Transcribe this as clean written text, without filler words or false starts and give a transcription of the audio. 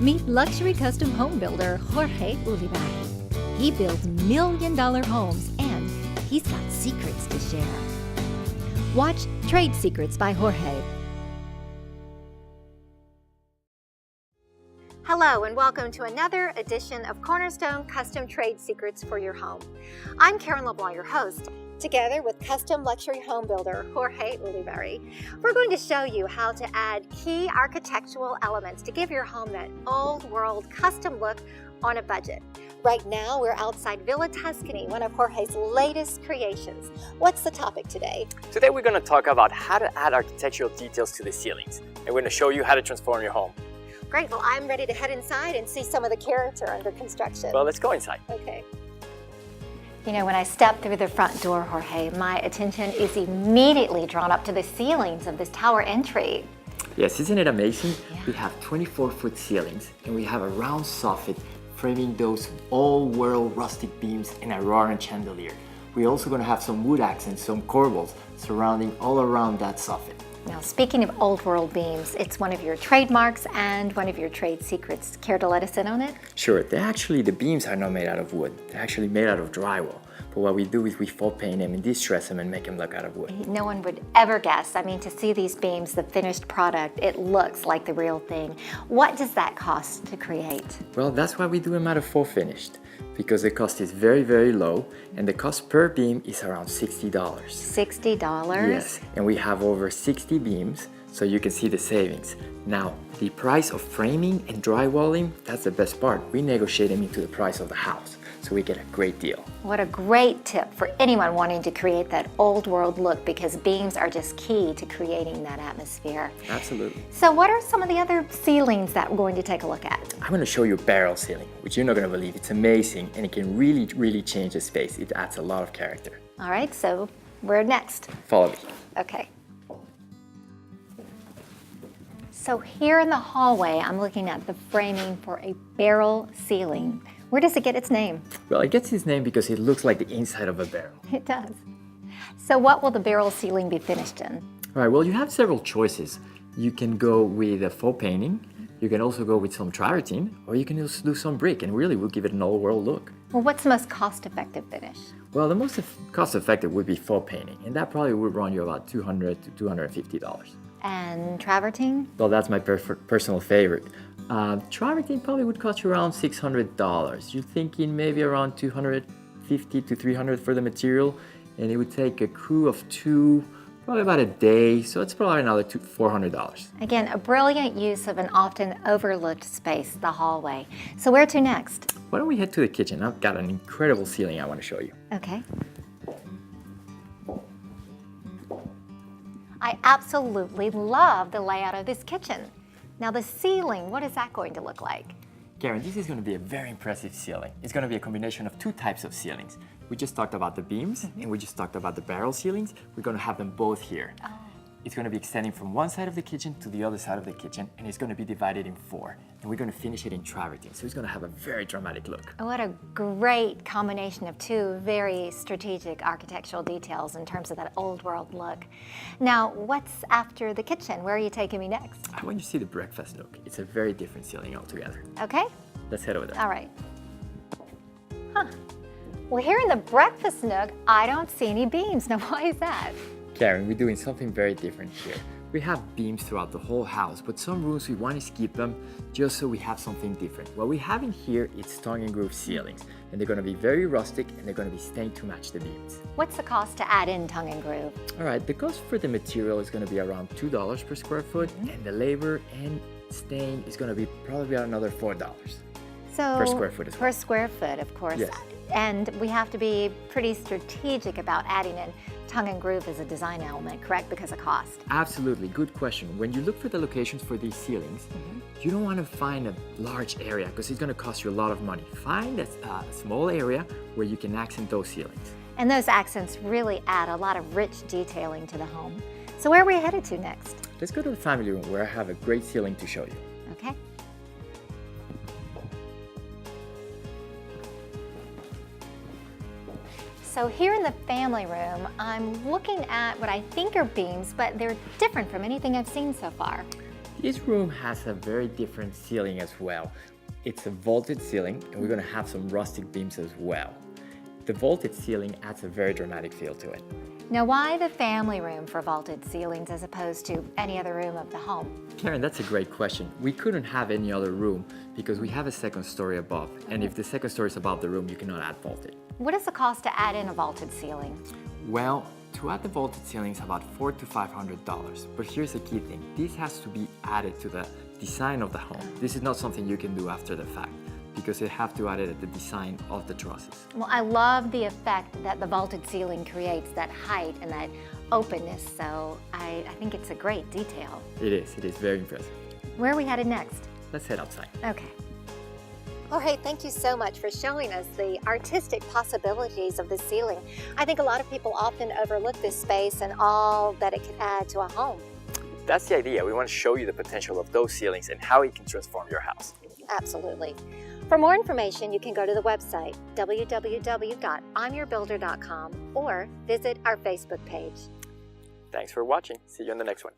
Meet luxury custom home builder Jorge Ulibarri. He builds million-dollar homes and he's got secrets to share. Watch Trade Secrets by Jorge. Hello and welcome to another edition of Cornerstone Custom Trade Secrets for your home. I'm Karen LeBlanc, your host. Together with custom luxury home builder Jorge Ulibarri, we're going to show you how to add key architectural elements to give your home that old world custom look on a budget. Right now, we're outside Villa Tuscany, one of Jorge's latest creations. What's the topic today? Today we're going to talk about how to add architectural details to the ceilings. And we're going to show you how to transform your home. Great, well I'm ready to head inside and see some of the character under construction. Well, let's go inside. Okay. You know, when I step through the front door, Jorge, my attention is immediately drawn up to the ceilings of this tower entry. Yes, isn't it amazing? Yeah. We have 24-foot ceilings and we have a round soffit framing those all-world rustic beams and a roaring chandelier. We're also going to have some wood accents, some corbels surrounding all around that soffit. Now, speaking of old world beams, it's one of your trademarks and one of your trade secrets. Care to let us in on it? Sure, the beams are not made out of wood. They're actually made out of drywall. But what we do is we faux paint them and distress them and make them look out of wood. No one would ever guess. I mean, to see these beams, the finished product, it looks like the real thing. What does that cost to create? Well, that's why we do them out of faux finished, because the cost is very, very low and the cost per beam is around $60. $60? Yes, and we have over 60 beams, so you can see the savings. Now, the price of framing and drywalling, that's the best part. We negotiate them into the price of the house, so we get a great deal. What a great tip for anyone wanting to create that old world look, because beams are just key to creating that atmosphere. Absolutely. So what are some of the other ceilings that we're going to take a look at? I'm going to show you a barrel ceiling, which you're not going to believe. It's amazing and it can really, really change the space. It adds a lot of character. All right, so we're next. Follow me. Okay. So here in the hallway, I'm looking at the framing for a barrel ceiling. Where does it get its name? Well, it gets its name because it looks like the inside of a barrel. It does. So what will the barrel ceiling be finished in? All right, well, you have several choices. You can go with a faux painting, you can also go with some travertine, or you can just do some brick, and really will give it an old world look. Well, what's the most cost-effective finish? Well, the most cost-effective would be faux painting, and that probably would run you about $200 to $250. And travertine? Well, that's my personal favorite. Travertine probably would cost you around $600. You're thinking maybe around $250 to $300 for the material, and it would take a crew of two, probably about a day, so it's probably another $400. Again, a brilliant use of an often overlooked space, the hallway. So where to next? Why don't we head to the kitchen? I've got an incredible ceiling I want to show you. Okay. I absolutely love the layout of this kitchen. Now the ceiling, what is that going to look like? Karen, this is going to be a very impressive ceiling. It's going to be a combination of two types of ceilings. We just talked about the beams and we just talked about the barrel ceilings. We're going to have them both here. Oh. It's going to be extending from one side of the kitchen to the other side of the kitchen, and it's going to be divided in four. And we're going to finish it in travertine, so it's going to have a very dramatic look. What a great combination of two very strategic architectural details in terms of that old world look. Now, what's after the kitchen? Where are you taking me next? I want you to see the breakfast nook. It's a very different ceiling altogether. Okay. Let's head over there. All right. Huh. Well, here in the breakfast nook, I don't see any beams. Now, why is that? Karen, we're doing something very different here. We have beams throughout the whole house, but some rooms we want to skip them just so we have something different. What we have in here is tongue and groove ceilings, and they're going to be very rustic and they're going to be stained to match the beams. What's the cost to add in tongue and groove? All right, the cost for the material is going to be around $2 per square foot, and the labor and stain is going to be probably another $4. So per square foot as well. Per square foot, of course. Yes. And we have to be pretty strategic about adding in tongue and groove as a design element, correct? Because of cost. Absolutely, good question. When you look for the locations for these ceilings, you don't want to find a large area because it's going to cost you a lot of money. Find a small area where you can accent those ceilings. And those accents really add a lot of rich detailing to the home. So where are we headed to next? Let's go to the family room where I have a great ceiling to show you. Okay. So here in the family room, I'm looking at what I think are beams, but they're different from anything I've seen so far. This room has a very different ceiling as well. It's a vaulted ceiling, and we're going to have some rustic beams as well. The vaulted ceiling adds a very dramatic feel to it. Now, why the family room for vaulted ceilings as opposed to any other room of the home? Karen, that's a great question. We couldn't have any other room because we have a second story above, and if the second story is above the room, you cannot add vaulted. What is the cost to add in a vaulted ceiling? Well, to add the vaulted ceiling is about $400 to $500, but here's the key thing. This has to be added to the design of the home. This is not something you can do after the fact, because you have to add it at the design of the trusses. Well, I love the effect that the vaulted ceiling creates, that height and that openness, so I think it's a great detail. It is very impressive. Where are we headed next? Let's head outside. Okay. Jorge, thank you so much for showing us the artistic possibilities of the ceiling. I think a lot of people often overlook this space and all that it can add to a home. That's the idea. We want to show you the potential of those ceilings and how it can transform your house. Absolutely. For more information, you can go to the website, www.imyourbuilder.com, or visit our Facebook page. Thanks for watching. See you on the next one.